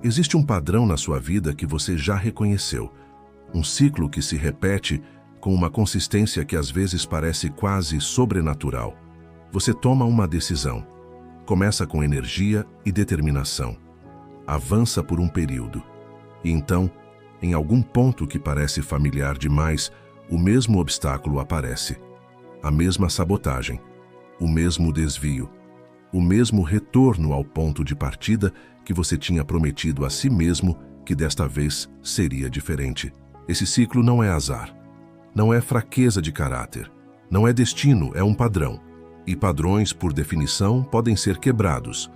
Existe um padrão na sua vida que você já reconheceu, um ciclo que se repete com uma consistência que às vezes parece quase sobrenatural. Você toma uma decisão, começa com energia e determinação, avança por um período, e então, em algum ponto que parece familiar demais, o mesmo obstáculo aparece, a mesma sabotagem, o mesmo desvio, o mesmo retorno ao ponto de partida que você tinha prometido a si mesmo que desta vez seria diferente. Esse ciclo não é azar, não é fraqueza de caráter, não é destino, é um padrão. E padrões, por definição, podem ser quebrados.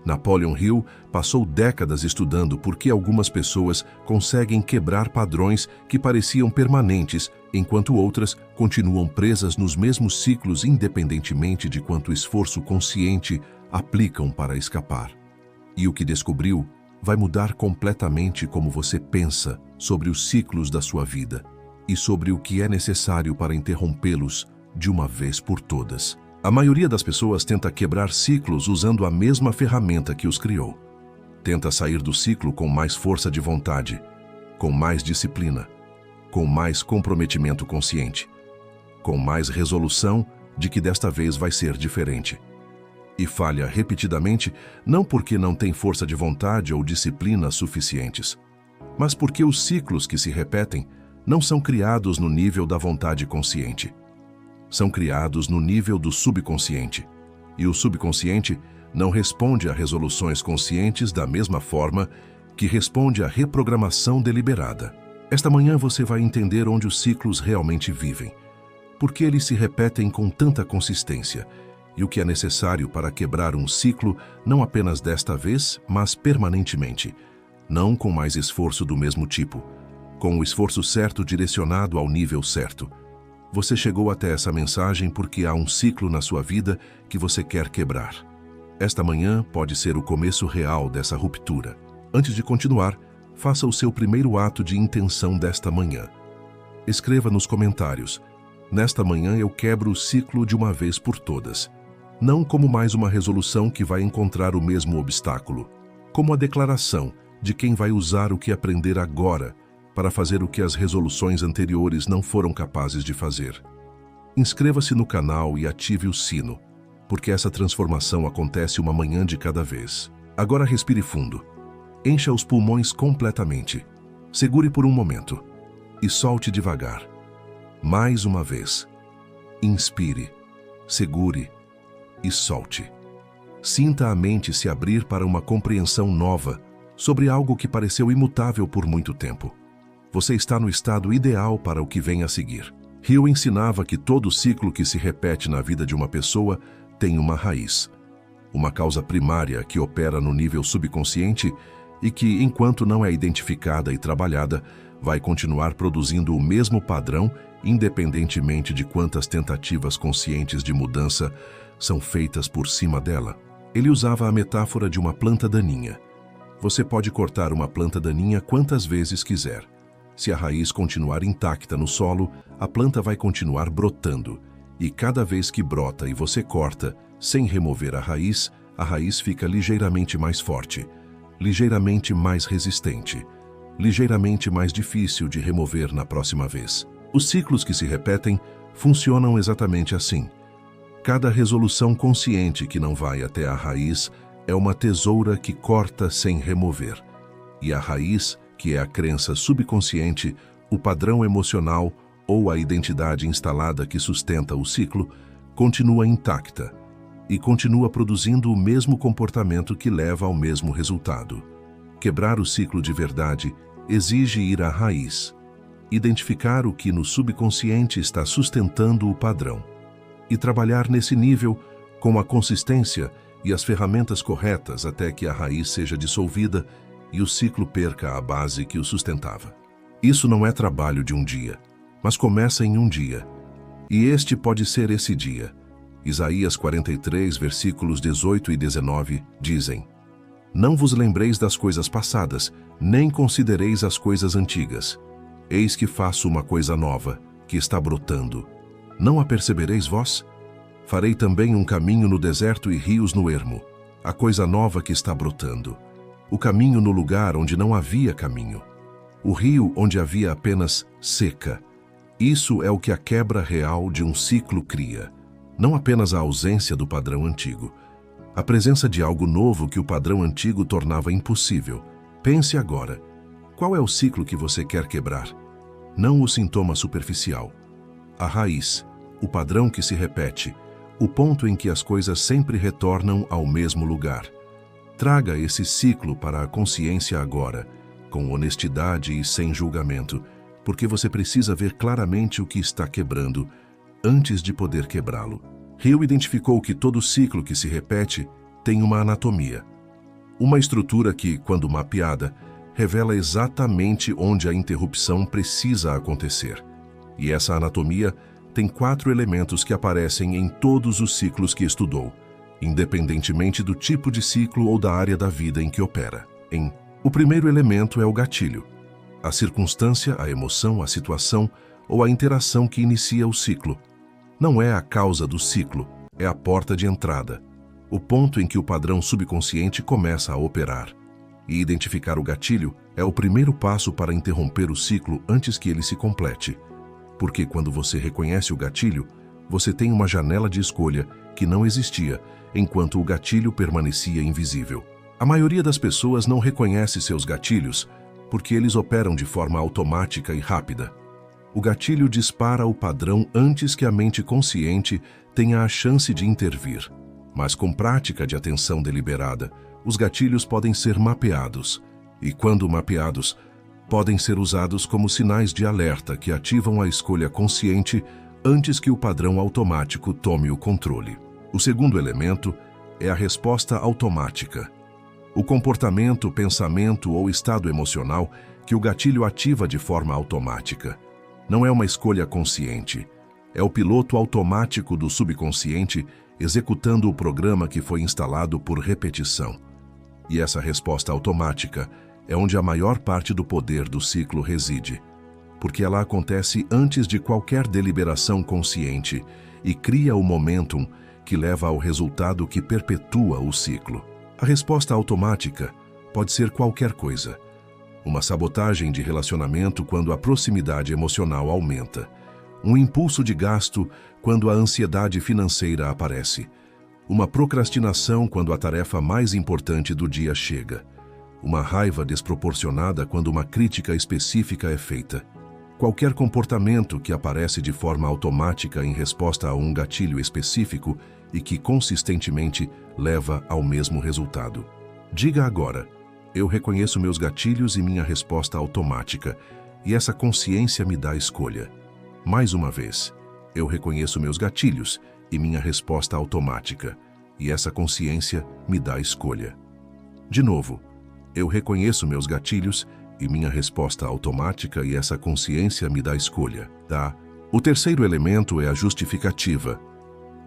Napoleon Hill passou décadas estudando por que algumas pessoas conseguem quebrar padrões que pareciam permanentes, enquanto outras continuam presas nos mesmos ciclos independentemente de quanto esforço consciente aplicam para escapar. E o que descobriu vai mudar completamente como você pensa sobre os ciclos da sua vida e sobre o que é necessário para interrompê-los de uma vez por todas. A maioria das pessoas tenta quebrar ciclos usando a mesma ferramenta que os criou. Tenta sair do ciclo com mais força de vontade, com mais disciplina, com mais comprometimento consciente, com mais resolução de que desta vez vai ser diferente. E falha repetidamente não porque não tem força de vontade ou disciplina suficientes, mas porque os ciclos que se repetem não são criados no nível da vontade consciente. São criados no nível do subconsciente, e o subconsciente não responde a resoluções conscientes da mesma forma que responde à reprogramação deliberada. Esta manhã você vai entender onde os ciclos realmente vivem, por que eles se repetem com tanta consistência, e o que é necessário para quebrar um ciclo não apenas desta vez, mas permanentemente, não com mais esforço do mesmo tipo, com o esforço certo direcionado ao nível certo. Você chegou até essa mensagem porque há um ciclo na sua vida que você quer quebrar. Esta manhã pode ser o começo real dessa ruptura. Antes de continuar, faça o seu primeiro ato de intenção desta manhã. Escreva nos comentários: nesta manhã eu quebro o ciclo de uma vez por todas. Não como mais uma resolução que vai encontrar o mesmo obstáculo, como a declaração de quem vai usar o que aprender agora para fazer o que as resoluções anteriores não foram capazes de fazer. Inscreva-se no canal e ative o sino, porque essa transformação acontece uma manhã de cada vez. Agora respire fundo. Encha os pulmões completamente. Segure por um momento e solte devagar. Mais uma vez. Inspire, segure e solte. Sinta a mente se abrir para uma compreensão nova sobre algo que pareceu imutável por muito tempo. Você está no estado ideal para o que vem a seguir. Hill ensinava que todo ciclo que se repete na vida de uma pessoa tem uma raiz, uma causa primária que opera no nível subconsciente e que, enquanto não é identificada e trabalhada, vai continuar produzindo o mesmo padrão independentemente de quantas tentativas conscientes de mudança são feitas por cima dela. Ele usava a metáfora de uma planta daninha. Você pode cortar uma planta daninha quantas vezes quiser. Se a raiz continuar intacta no solo, a planta vai continuar brotando, e cada vez que brota e você corta, sem remover a raiz fica ligeiramente mais forte, ligeiramente mais resistente, ligeiramente mais difícil de remover na próxima vez. Os ciclos que se repetem funcionam exatamente assim. Cada resolução consciente que não vai até a raiz é uma tesoura que corta sem remover, e a raiz, que é a crença subconsciente, o padrão emocional ou a identidade instalada que sustenta o ciclo, continua intacta e continua produzindo o mesmo comportamento que leva ao mesmo resultado. Quebrar o ciclo de verdade exige ir à raiz, identificar o que no subconsciente está sustentando o padrão e trabalhar nesse nível com a consistência e as ferramentas corretas até que a raiz seja dissolvida e o ciclo perca a base que o sustentava. Isso não é trabalho de um dia, mas começa em um dia. E este pode ser esse dia. Isaías 43, versículos 18 e 19, dizem: Não vos lembreis das coisas passadas, nem considereis as coisas antigas. Eis que faço uma coisa nova, que está brotando. Não a percebereis vós? Farei também um caminho no deserto e rios no ermo, a coisa nova que está brotando. o caminho no lugar onde não havia caminho, o rio onde havia apenas seca. Isso é o que a quebra real de um ciclo cria, não apenas a ausência do padrão antigo, a presença de algo novo que o padrão antigo tornava impossível. Pense agora, qual é o ciclo que você quer quebrar? Não o sintoma superficial, a raiz, o padrão que se repete, o ponto em que as coisas sempre retornam ao mesmo lugar. Traga esse ciclo para a consciência agora, com honestidade e sem julgamento, porque você precisa ver claramente o que está quebrando antes de poder quebrá-lo. Hill identificou que todo ciclo que se repete tem uma anatomia, uma estrutura que, quando mapeada, revela exatamente onde a interrupção precisa acontecer. E essa anatomia tem 4 elementos que aparecem em todos os ciclos que estudou, independentemente do tipo de ciclo ou da área da vida em que opera. O primeiro elemento é o gatilho, a circunstância, a emoção, a situação ou a interação que inicia o ciclo. Não é a causa do ciclo, é a porta de entrada, o ponto em que o padrão subconsciente começa a operar. E identificar o gatilho é o primeiro passo para interromper o ciclo antes que ele se complete. Porque quando você reconhece o gatilho, você tem uma janela de escolha que não existia enquanto o gatilho permanecia invisível. A maioria das pessoas não reconhece seus gatilhos porque eles operam de forma automática e rápida. O gatilho dispara o padrão antes que a mente consciente tenha a chance de intervir. Mas com prática de atenção deliberada, os gatilhos podem ser mapeados, e quando mapeados, podem ser usados como sinais de alerta que ativam a escolha consciente antes que o padrão automático tome o controle. O segundo elemento é a resposta automática. O comportamento, pensamento ou estado emocional que o gatilho ativa de forma automática. Não é uma escolha consciente, é o piloto automático do subconsciente executando o programa que foi instalado por repetição. E essa resposta automática é onde a maior parte do poder do ciclo reside, porque ela acontece antes de qualquer deliberação consciente e cria o momentum que leva ao resultado que perpetua o ciclo. A resposta automática pode ser qualquer coisa. Uma sabotagem de relacionamento quando a proximidade emocional aumenta. Um impulso de gasto quando a ansiedade financeira aparece. Uma procrastinação quando a tarefa mais importante do dia chega. Uma raiva desproporcionada quando uma crítica específica é feita. Qualquer comportamento que aparece de forma automática em resposta a um gatilho específico e que consistentemente leva ao mesmo resultado. Diga agora, eu reconheço meus gatilhos e minha resposta automática, e essa consciência me dá escolha. Mais uma vez, eu reconheço meus gatilhos e minha resposta automática, e essa consciência me dá escolha. De novo, eu reconheço meus gatilhos e minha resposta automática e essa consciência me dá escolha, tá? O terceiro elemento é a justificativa.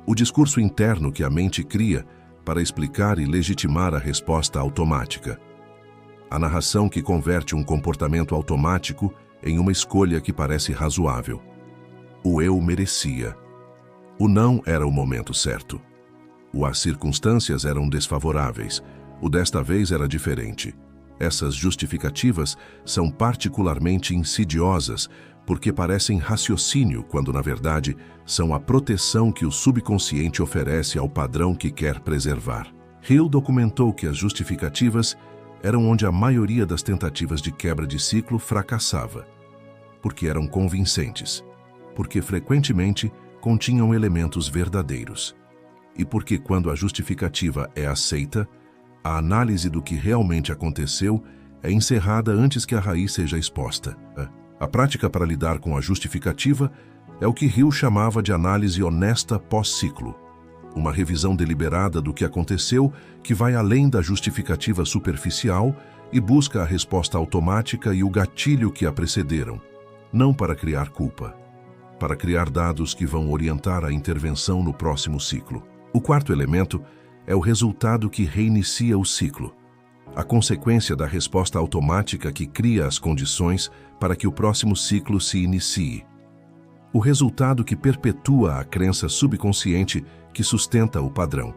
O discurso interno que a mente cria para explicar e legitimar a resposta automática. A narração que converte um comportamento automático em uma escolha que parece razoável. O eu merecia. O não era o momento certo. As circunstâncias eram desfavoráveis. O desta vez era diferente. Essas justificativas são particularmente insidiosas porque parecem raciocínio quando, na verdade, são a proteção que o subconsciente oferece ao padrão que quer preservar. Hill documentou que as justificativas eram onde a maioria das tentativas de quebra de ciclo fracassava, porque eram convincentes, porque frequentemente continham elementos verdadeiros, e porque quando a justificativa é aceita, a análise do que realmente aconteceu é encerrada antes que a raiz seja exposta. A prática para lidar com a justificativa é o que Hill chamava de análise honesta pós-ciclo, uma revisão deliberada do que aconteceu que vai além da justificativa superficial e busca a resposta automática e o gatilho que a precederam, não para criar culpa, para criar dados que vão orientar a intervenção no próximo ciclo. O quarto elemento é o resultado que reinicia o ciclo, a consequência da resposta automática que cria as condições para que o próximo ciclo se inicie. O resultado que perpetua a crença subconsciente que sustenta o padrão,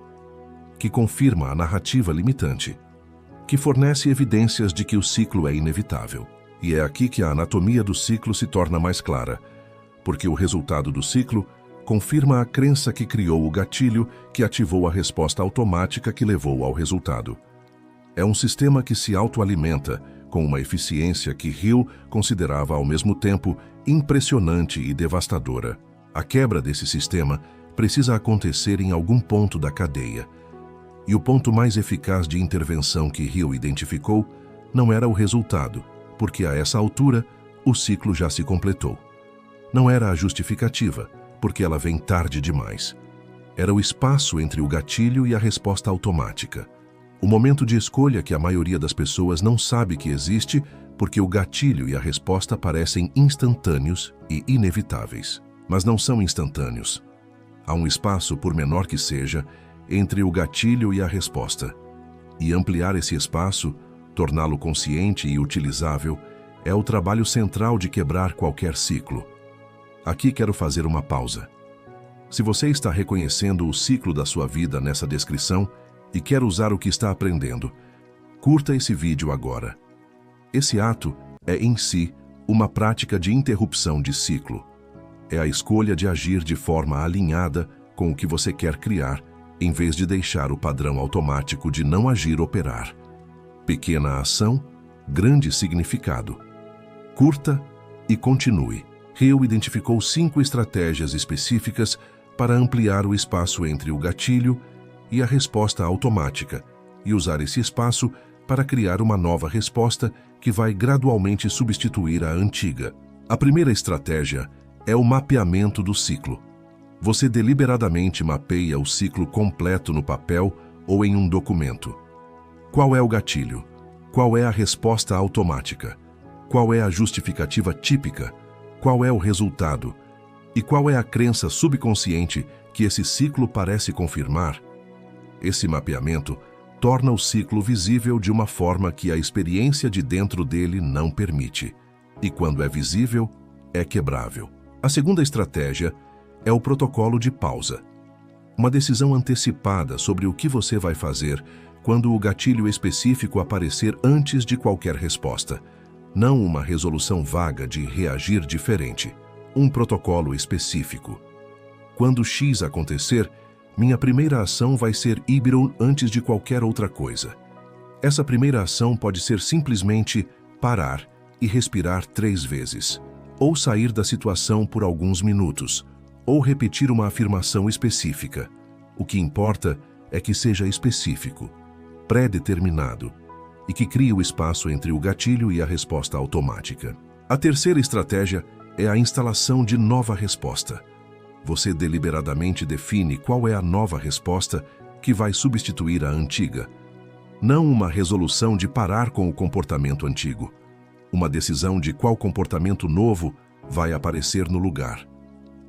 que confirma a narrativa limitante. que fornece evidências de que o ciclo é inevitável. E é aqui que a anatomia do ciclo se torna mais clara, porque o resultado do ciclo confirma a crença que criou o gatilho que ativou a resposta automática que levou ao resultado. É um sistema que se autoalimenta com uma eficiência que Hill considerava ao mesmo tempo impressionante e devastadora. A quebra desse sistema precisa acontecer em algum ponto da cadeia. E o ponto mais eficaz de intervenção que Hill identificou não era o resultado, porque a essa altura o ciclo já se completou. Não era a justificativa, porque ela vem tarde demais. Era o espaço entre o gatilho e a resposta automática. O momento de escolha que a maioria das pessoas não sabe que existe porque o gatilho e a resposta parecem instantâneos e inevitáveis. Mas não são instantâneos. Há um espaço, por menor que seja, entre o gatilho e a resposta. E ampliar esse espaço, torná-lo consciente e utilizável, é o trabalho central de quebrar qualquer ciclo. Aqui quero fazer uma pausa. Se você está reconhecendo o ciclo da sua vida nessa descrição e quer usar o que está aprendendo, curta esse vídeo agora. Esse ato é, em si, uma prática de interrupção de ciclo. É a escolha de agir de forma alinhada com o que você quer criar, em vez de deixar o padrão automático de não agir operar. Pequena ação, grande significado. Curta e continue. Hill identificou 5 estratégias específicas para ampliar o espaço entre o gatilho e a resposta automática, e usar esse espaço para criar uma nova resposta que vai gradualmente substituir a antiga. A primeira estratégia é o mapeamento do ciclo. Você deliberadamente mapeia o ciclo completo no papel ou em um documento. Qual é o gatilho? Qual é a resposta automática? Qual é a justificativa típica? Qual é o resultado? E qual é a crença subconsciente que esse ciclo parece confirmar? Esse mapeamento torna o ciclo visível de uma forma que a experiência de dentro dele não permite. E quando é visível, é quebrável. A segunda estratégia é o protocolo de pausa. Uma decisão antecipada sobre o que você vai fazer quando o gatilho específico aparecer antes de qualquer resposta. Não uma resolução vaga de reagir diferente. Um protocolo específico. Quando X acontecer, minha primeira ação vai ser Y antes de qualquer outra coisa. Essa primeira ação pode ser simplesmente parar e respirar 3 vezes, ou sair da situação por alguns minutos, ou repetir uma afirmação específica. O que importa é que seja específico, pré-determinado, e que crie o espaço entre o gatilho e a resposta automática. A terceira estratégia é a instalação de nova resposta. Você deliberadamente define qual é a nova resposta que vai substituir a antiga. Não uma resolução de parar com o comportamento antigo. Uma decisão de qual comportamento novo vai aparecer no lugar.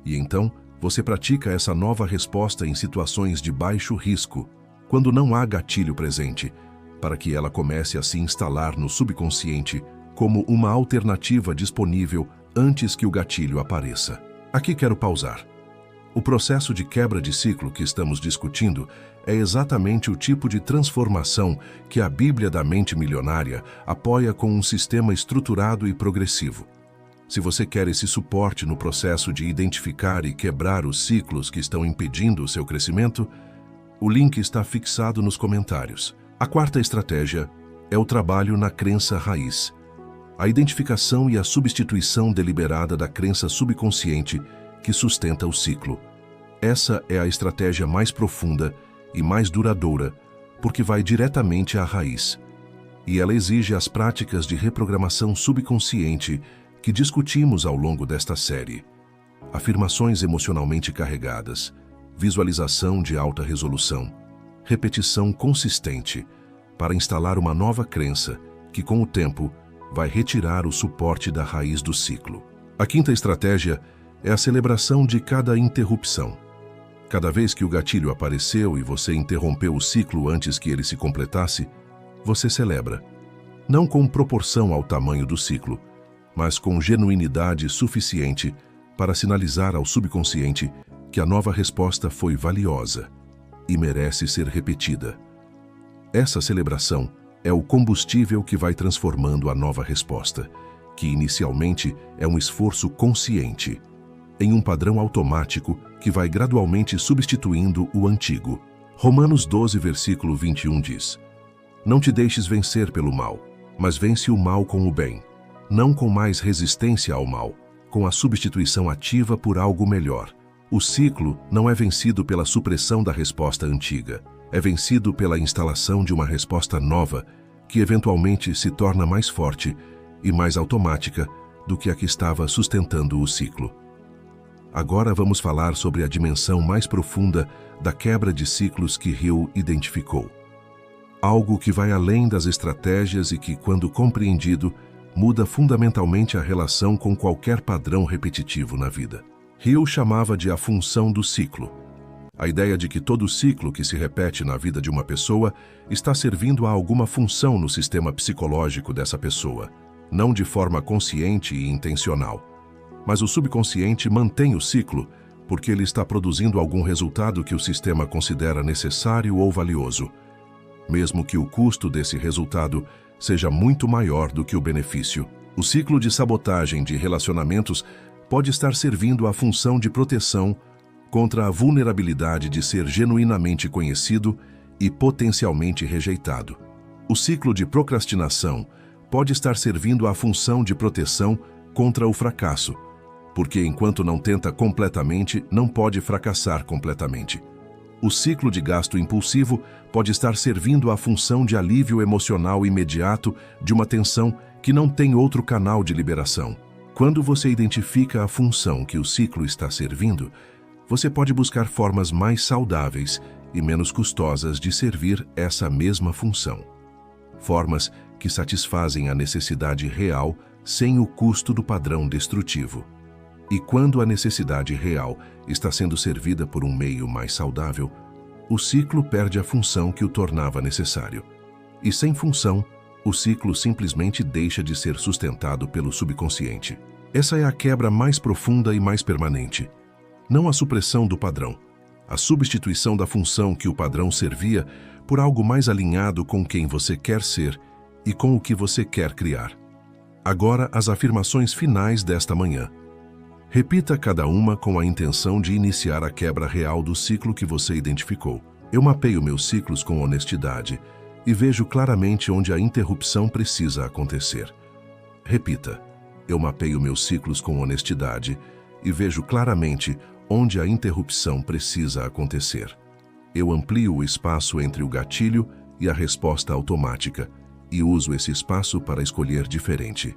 E então, você pratica essa nova resposta em situações de baixo risco, quando não há gatilho presente, para que ela comece a se instalar no subconsciente como uma alternativa disponível antes que o gatilho apareça. Aqui quero pausar. O processo de quebra de ciclo que estamos discutindo é exatamente o tipo de transformação que a Bíblia da Mente Milionária apoia com um sistema estruturado e progressivo. Se você quer esse suporte no processo de identificar e quebrar os ciclos que estão impedindo o seu crescimento, o link está fixado nos comentários. A quarta estratégia é o trabalho na crença raiz. A identificação e a substituição deliberada da crença subconsciente que sustenta o ciclo. Essa é a estratégia mais profunda e mais duradoura, porque vai diretamente à raiz. E ela exige as práticas de reprogramação subconsciente que discutimos ao longo desta série. Afirmações emocionalmente carregadas, visualização de alta resolução, repetição consistente para instalar uma nova crença que, com o tempo, vai retirar o suporte da raiz do ciclo. A quinta estratégia é a celebração de cada interrupção. Cada vez que o gatilho apareceu e você interrompeu o ciclo antes que ele se completasse, você celebra. Não com proporção ao tamanho do ciclo, mas com genuinidade suficiente para sinalizar ao subconsciente que a nova resposta foi valiosa e merece ser repetida. Essa celebração É o combustível que vai transformando a nova resposta, que inicialmente é um esforço consciente, em um padrão automático que vai gradualmente substituindo o antigo. Romanos 12, versículo 21 diz: Não te deixes vencer pelo mal, mas vence o mal com o bem, não com mais resistência ao mal, com a substituição ativa por algo melhor. O ciclo não é vencido pela supressão da resposta antiga, é vencido pela instalação de uma resposta nova, que eventualmente se torna mais forte e mais automática do que a que estava sustentando o ciclo. Agora vamos falar sobre a dimensão mais profunda da quebra de ciclos que Hill identificou. Algo que vai além das estratégias e que, quando compreendido, muda fundamentalmente a relação com qualquer padrão repetitivo na vida. Hill chamava de a função do ciclo. A ideia de que todo ciclo que se repete na vida de uma pessoa está servindo a alguma função no sistema psicológico dessa pessoa, não de forma consciente e intencional. Mas o subconsciente mantém o ciclo porque ele está produzindo algum resultado que o sistema considera necessário ou valioso, mesmo que o custo desse resultado seja muito maior do que o benefício. O ciclo de sabotagem de relacionamentos pode estar servindo à função de proteção contra a vulnerabilidade de ser genuinamente conhecido e potencialmente rejeitado. O ciclo de procrastinação pode estar servindo à função de proteção contra o fracasso, porque enquanto não tenta completamente, não pode fracassar completamente. O ciclo de gasto impulsivo pode estar servindo à função de alívio emocional imediato de uma tensão que não tem outro canal de liberação. Quando você identifica a função que o ciclo está servindo, você pode buscar formas mais saudáveis e menos custosas de servir essa mesma função. Formas que satisfazem a necessidade real sem o custo do padrão destrutivo. E quando a necessidade real está sendo servida por um meio mais saudável, o ciclo perde a função que o tornava necessário. E sem função, o ciclo simplesmente deixa de ser sustentado pelo subconsciente. Essa é a quebra mais profunda e mais permanente. Não a supressão do padrão, a substituição da função que o padrão servia por algo mais alinhado com quem você quer ser e com o que você quer criar. Agora, as afirmações finais desta manhã. Repita cada uma com a intenção de iniciar a quebra real do ciclo que você identificou. Eu mapeio meus ciclos com honestidade e vejo claramente onde a interrupção precisa acontecer. Repita. Eu mapeio meus ciclos com honestidade e vejo claramente onde a interrupção precisa acontecer. Eu amplio o espaço entre o gatilho e a resposta automática e uso esse espaço para escolher diferente.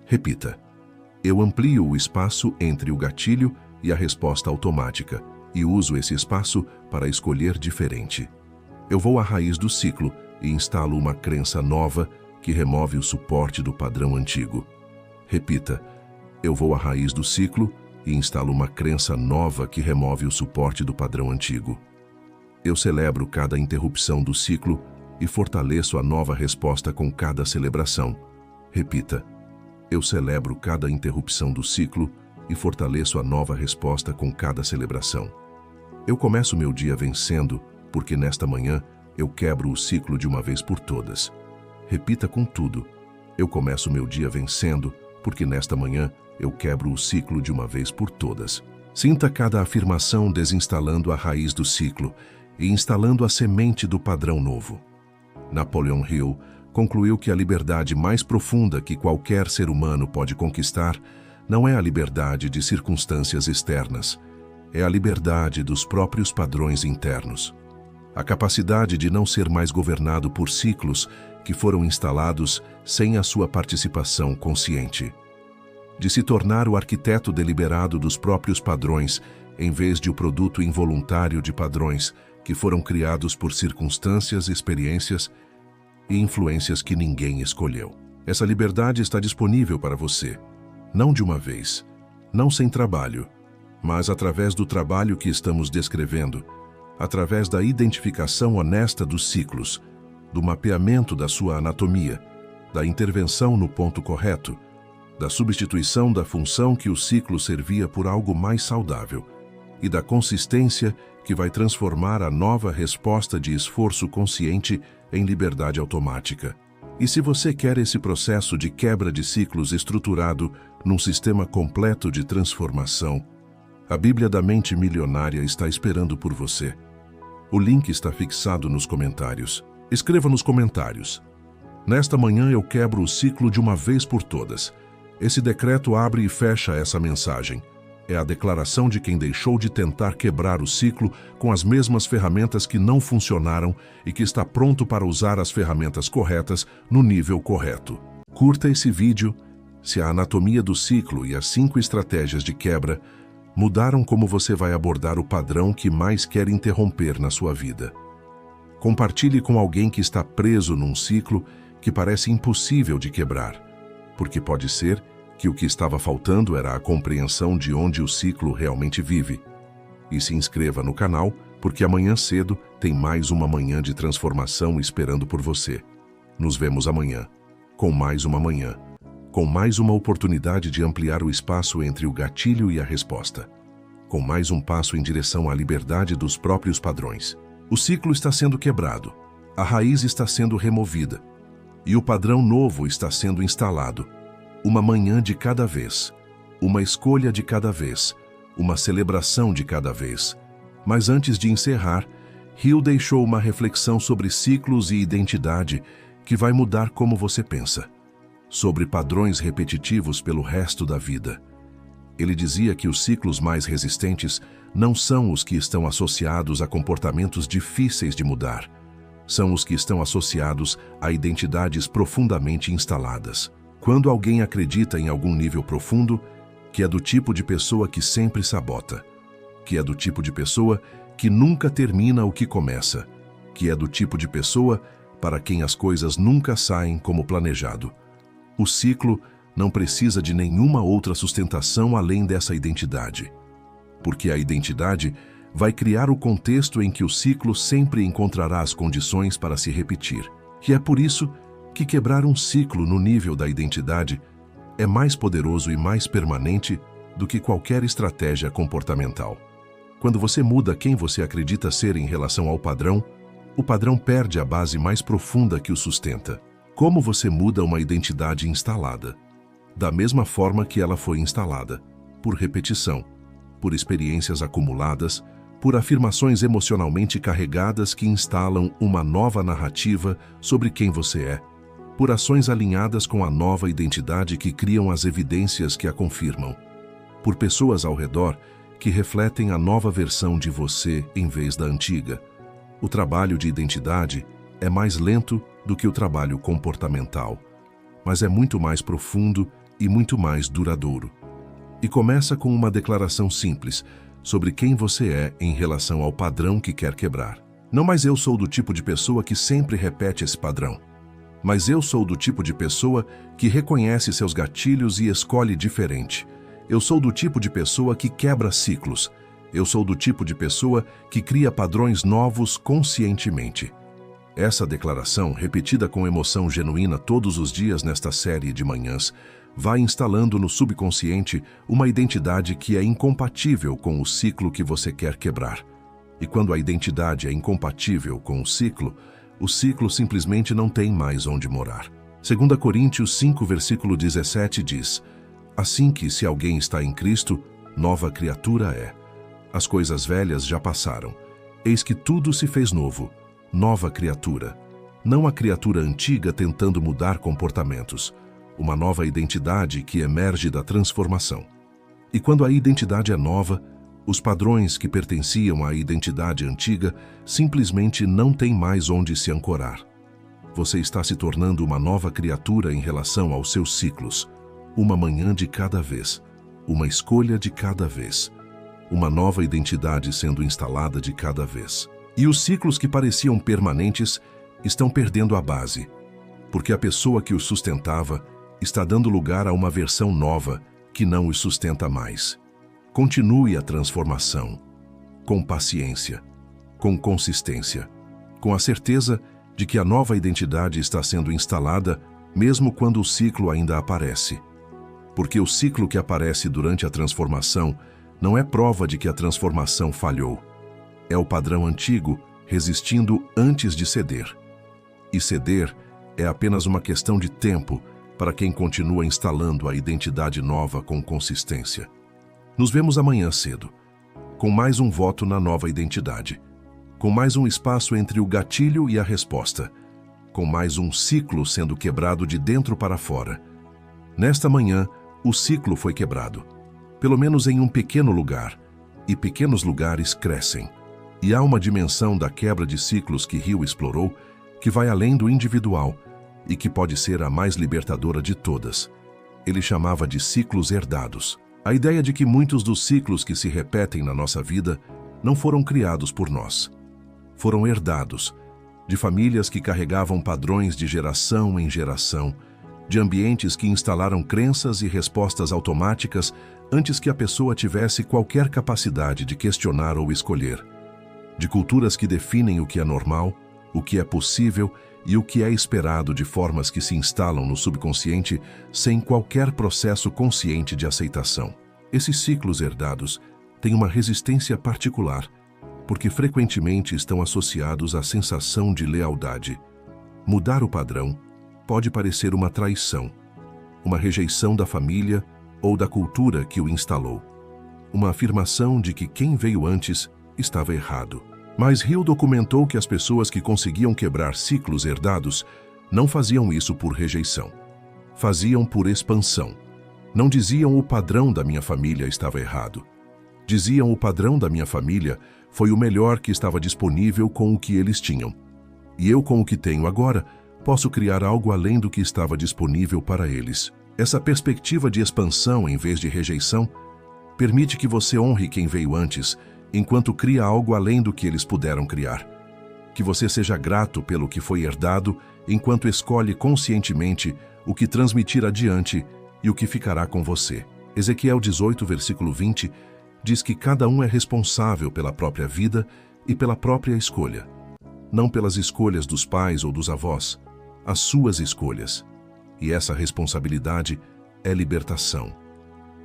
Repita. Eu amplio o espaço entre o gatilho e a resposta automática e uso esse espaço para escolher diferente. Eu vou à raiz do ciclo e instalo uma crença nova que remove o suporte do padrão antigo. Repita. Eu vou à raiz do ciclo e instalo uma crença nova que remove o suporte do padrão antigo. Eu celebro cada interrupção do ciclo e fortaleço a nova resposta com cada celebração. Repita. Eu celebro cada interrupção do ciclo e fortaleço a nova resposta com cada celebração. Eu começo meu dia vencendo, porque nesta manhã eu quebro o ciclo de uma vez por todas. Repita com tudo. Eu começo meu dia vencendo, porque nesta manhã eu quebro o ciclo de uma vez por todas. Sinta cada afirmação desinstalando a raiz do ciclo e instalando a semente do padrão novo. Napoleon Hill concluiu que a liberdade mais profunda que qualquer ser humano pode conquistar não é a liberdade de circunstâncias externas, é a liberdade dos próprios padrões internos. A capacidade de não ser mais governado por ciclos que foram instalados sem a sua participação consciente. De se tornar o arquiteto deliberado dos próprios padrões, em vez de o produto involuntário de padrões que foram criados por circunstâncias, experiências e influências que ninguém escolheu. Essa liberdade está disponível para você, não de uma vez, não sem trabalho, mas através do trabalho que estamos descrevendo, através da identificação honesta dos ciclos, do mapeamento da sua anatomia, da intervenção no ponto correto, da substituição da função que o ciclo servia por algo mais saudável e da consistência que vai transformar a nova resposta de esforço consciente em liberdade automática. E se você quer esse processo de quebra de ciclos estruturado num sistema completo de transformação, a Bíblia da Mente Milionária está esperando por você. O link está fixado nos comentários. Escreva nos comentários: nesta manhã eu quebro o ciclo de uma vez por todas. Esse decreto abre e fecha essa mensagem. É a declaração de quem deixou de tentar quebrar o ciclo com as mesmas ferramentas que não funcionaram e que está pronto para usar as ferramentas corretas no nível correto. Curta esse vídeo se a anatomia do ciclo e as 5 estratégias de quebra mudaram como você vai abordar o padrão que mais quer interromper na sua vida. Compartilhe com alguém que está preso num ciclo que parece impossível de quebrar, porque pode ser que o que estava faltando era a compreensão de onde o ciclo realmente vive. E se inscreva no canal, porque amanhã cedo tem mais uma manhã de transformação esperando por você. Nos vemos amanhã, com mais uma manhã, com mais uma oportunidade de ampliar o espaço entre o gatilho e a resposta, com mais um passo em direção à liberdade dos próprios padrões. O ciclo está sendo quebrado, a raiz está sendo removida, e o padrão novo está sendo instalado. Uma manhã de cada vez, uma escolha de cada vez, uma celebração de cada vez. Mas antes de encerrar, Hill deixou uma reflexão sobre ciclos e identidade que vai mudar como você pensa, sobre padrões repetitivos pelo resto da vida. Ele dizia que os ciclos mais resistentes não são os que estão associados a comportamentos difíceis de mudar, são os que estão associados a identidades profundamente instaladas. Quando alguém acredita em algum nível profundo, que é do tipo de pessoa que sempre sabota, que é do tipo de pessoa que nunca termina o que começa, que é do tipo de pessoa para quem as coisas nunca saem como planejado. O ciclo não precisa de nenhuma outra sustentação além dessa identidade, porque a identidade vai criar o contexto em que o ciclo sempre encontrará as condições para se repetir. E é por isso que quebrar um ciclo no nível da identidade é mais poderoso e mais permanente do que qualquer estratégia comportamental. Quando você muda quem você acredita ser em relação ao padrão, o padrão perde a base mais profunda que o sustenta. Como você muda uma identidade instalada? Da mesma forma que ela foi instalada, por repetição, por experiências acumuladas, por afirmações emocionalmente carregadas que instalam uma nova narrativa sobre quem você é, por ações alinhadas com a nova identidade que criam as evidências que a confirmam, por pessoas ao redor que refletem a nova versão de você em vez da antiga. O trabalho de identidade é mais lento do que o trabalho comportamental, mas é muito mais profundo e muito mais duradouro. E começa com uma declaração simples sobre quem você é em relação ao padrão que quer quebrar. Não mais eu sou do tipo de pessoa que sempre repete esse padrão, mas eu sou do tipo de pessoa que reconhece seus gatilhos e escolhe diferente. Eu sou do tipo de pessoa que quebra ciclos. Eu sou do tipo de pessoa que cria padrões novos conscientemente. Essa declaração, repetida com emoção genuína todos os dias nesta série de manhãs, vai instalando no subconsciente uma identidade que é incompatível com o ciclo que você quer quebrar. E quando a identidade é incompatível com o ciclo simplesmente não tem mais onde morar. 2 Coríntios 5, versículo 17 diz: assim que, se alguém está em Cristo, nova criatura é. As coisas velhas já passaram. Eis que tudo se fez novo. Nova criatura. Não a criatura antiga tentando mudar comportamentos. Uma nova identidade que emerge da transformação. E quando a identidade é nova, os padrões que pertenciam à identidade antiga simplesmente não têm mais onde se ancorar. Você está se tornando uma nova criatura em relação aos seus ciclos. Uma manhã de cada vez. Uma escolha de cada vez. Uma nova identidade sendo instalada de cada vez. E os ciclos que pareciam permanentes estão perdendo a base, porque a pessoa que os sustentava está dando lugar a uma versão nova que não os sustenta mais. Continue a transformação, com paciência, com consistência, com a certeza de que a nova identidade está sendo instalada mesmo quando o ciclo ainda aparece. Porque o ciclo que aparece durante a transformação não é prova de que a transformação falhou. É o padrão antigo resistindo antes de ceder. E ceder É apenas uma questão de tempo para quem continua instalando a identidade nova com consistência. Nos vemos amanhã cedo, com mais um voto na nova identidade, com mais um espaço entre o gatilho e a resposta, com mais um ciclo sendo quebrado de dentro para fora. Nesta manhã, o ciclo foi quebrado, pelo menos em um pequeno lugar, e pequenos lugares crescem. E há uma dimensão da quebra de ciclos que Hill explorou, que vai além do individual e que pode ser a mais libertadora de todas. Ele chamava de ciclos herdados. A ideia de que muitos dos ciclos que se repetem na nossa vida não foram criados por nós. Foram herdados, de famílias que carregavam padrões de geração em geração, de ambientes que instalaram crenças e respostas automáticas antes que a pessoa tivesse qualquer capacidade de questionar ou escolher, de culturas que definem o que é normal, o que é possível e o que é esperado de formas que se instalam no subconsciente sem qualquer processo consciente de aceitação. Esses ciclos herdados têm uma resistência particular, porque frequentemente estão associados à sensação de lealdade. Mudar o padrão pode parecer uma traição, uma rejeição da família ou da cultura que o instalou, uma afirmação de que quem veio antes estava errado. Mas Hill documentou que as pessoas que conseguiam quebrar ciclos herdados não faziam isso por rejeição. Faziam por expansão. Não diziam o padrão da minha família estava errado. Diziam o padrão da minha família foi o melhor que estava disponível com o que eles tinham. E eu, com o que tenho agora, posso criar algo além do que estava disponível para eles. Essa perspectiva de expansão em vez de rejeição permite que você honre quem veio antes, enquanto cria algo além do que eles puderam criar. Que você seja grato pelo que foi herdado, enquanto escolhe conscientemente o que transmitir adiante e o que ficará com você. Ezequiel 18, versículo 20, diz que cada um é responsável pela própria vida e pela própria escolha. Não pelas escolhas dos pais ou dos avós, as suas escolhas. E essa responsabilidade é libertação.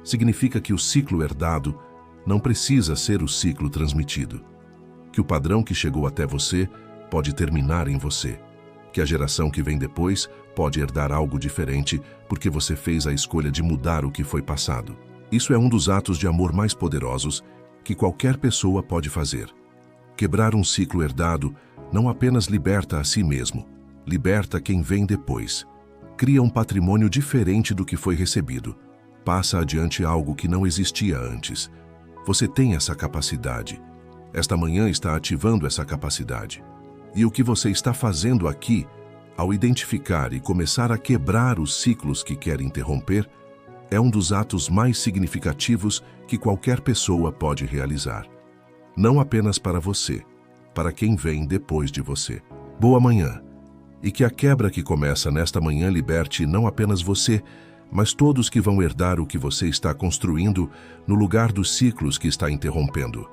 Significa que o ciclo herdado não precisa ser o ciclo transmitido. Que o padrão que chegou até você pode terminar em você. Que a geração que vem depois pode herdar algo diferente porque você fez a escolha de mudar o que foi passado. Isso é um dos atos de amor mais poderosos que qualquer pessoa pode fazer. Quebrar um ciclo herdado não apenas liberta a si mesmo, liberta quem vem depois. Cria um patrimônio diferente do que foi recebido. Passa adiante algo que não existia antes. Você tem essa capacidade. Esta manhã está ativando essa capacidade. E o que você está fazendo aqui, ao identificar e começar a quebrar os ciclos que quer interromper, é um dos atos mais significativos que qualquer pessoa pode realizar. Não apenas para você, para quem vem depois de você. Boa manhã. E que a quebra que começa nesta manhã liberte não apenas você, mas todos que vão herdar o que você está construindo no lugar dos ciclos que está interrompendo.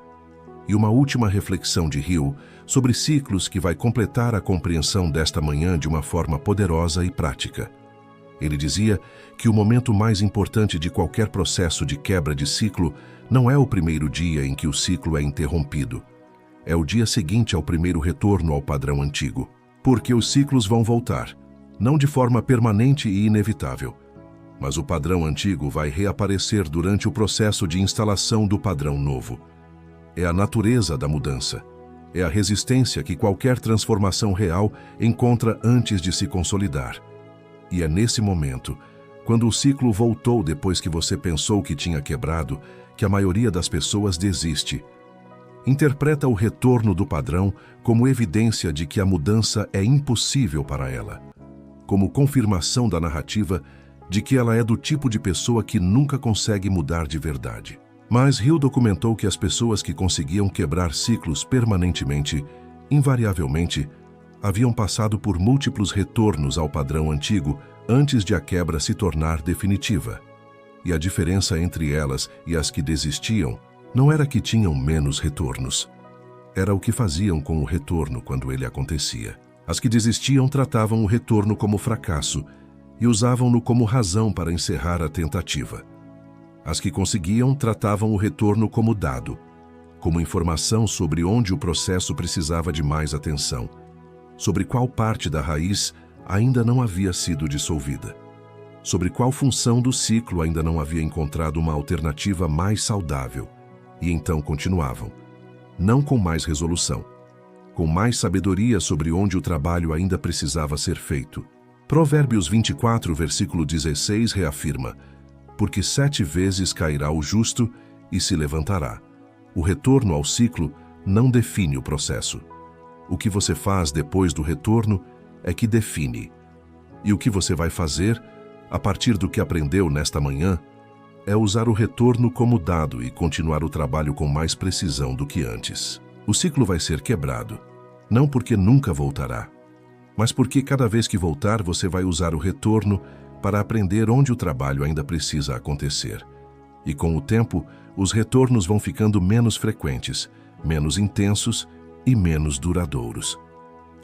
E uma última reflexão de Hill sobre ciclos que vai completar a compreensão desta manhã de uma forma poderosa e prática. Ele dizia que o momento mais importante de qualquer processo de quebra de ciclo não é o primeiro dia em que o ciclo é interrompido. É o dia seguinte ao primeiro retorno ao padrão antigo. Porque os ciclos vão voltar, não de forma permanente e inevitável, mas o padrão antigo vai reaparecer durante o processo de instalação do padrão novo. É a natureza da mudança. É a resistência que qualquer transformação real encontra antes de se consolidar. E é nesse momento, quando o ciclo voltou depois que você pensou que tinha quebrado, que a maioria das pessoas desiste. Interpreta o retorno do padrão como evidência de que a mudança é impossível para ela, como confirmação da narrativa de que ela é do tipo de pessoa que nunca consegue mudar de verdade. Mas Hill documentou que as pessoas que conseguiam quebrar ciclos permanentemente, invariavelmente, haviam passado por múltiplos retornos ao padrão antigo antes de a quebra se tornar definitiva. E a diferença entre elas e as que desistiam não era que tinham menos retornos. Era o que faziam com o retorno quando ele acontecia. As que desistiam tratavam o retorno como fracasso e usavam-no como razão para encerrar a tentativa. As que conseguiam tratavam o retorno como dado, como informação sobre onde o processo precisava de mais atenção, sobre qual parte da raiz ainda não havia sido dissolvida. Sobre qual função do ciclo ainda não havia encontrado uma alternativa mais saudável. E então continuavam, não com mais resolução, com mais sabedoria sobre onde o trabalho ainda precisava ser feito. Provérbios 24, versículo 16 reafirma: porque 7 vezes cairá o justo e se levantará. O retorno ao ciclo não define o processo. O que você faz depois do retorno é que define. E o que você vai fazer, a partir do que aprendeu nesta manhã, é usar o retorno como dado e continuar o trabalho com mais precisão do que antes. O ciclo vai ser quebrado, não porque nunca voltará, mas porque cada vez que voltar você vai usar o retorno para aprender onde o trabalho ainda precisa acontecer. E com o tempo, os retornos vão ficando menos frequentes, menos intensos e menos duradouros.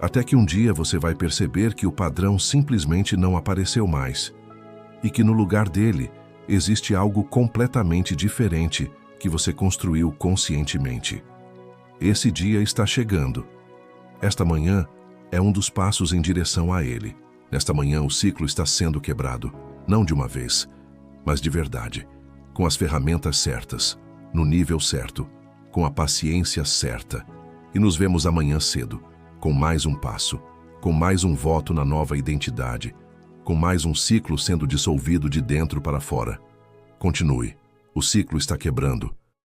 Até que um dia você vai perceber que o padrão simplesmente não apareceu mais e que no lugar dele existe algo completamente diferente que você construiu conscientemente. Esse dia está chegando. Esta manhã é um dos passos em direção a ele. Nesta manhã o ciclo está sendo quebrado, não de uma vez, mas de verdade, com as ferramentas certas, no nível certo, com a paciência certa. E nos vemos amanhã cedo, com mais um passo, com mais um voto na nova identidade, com mais um ciclo sendo dissolvido de dentro para fora. Continue. O ciclo está quebrando.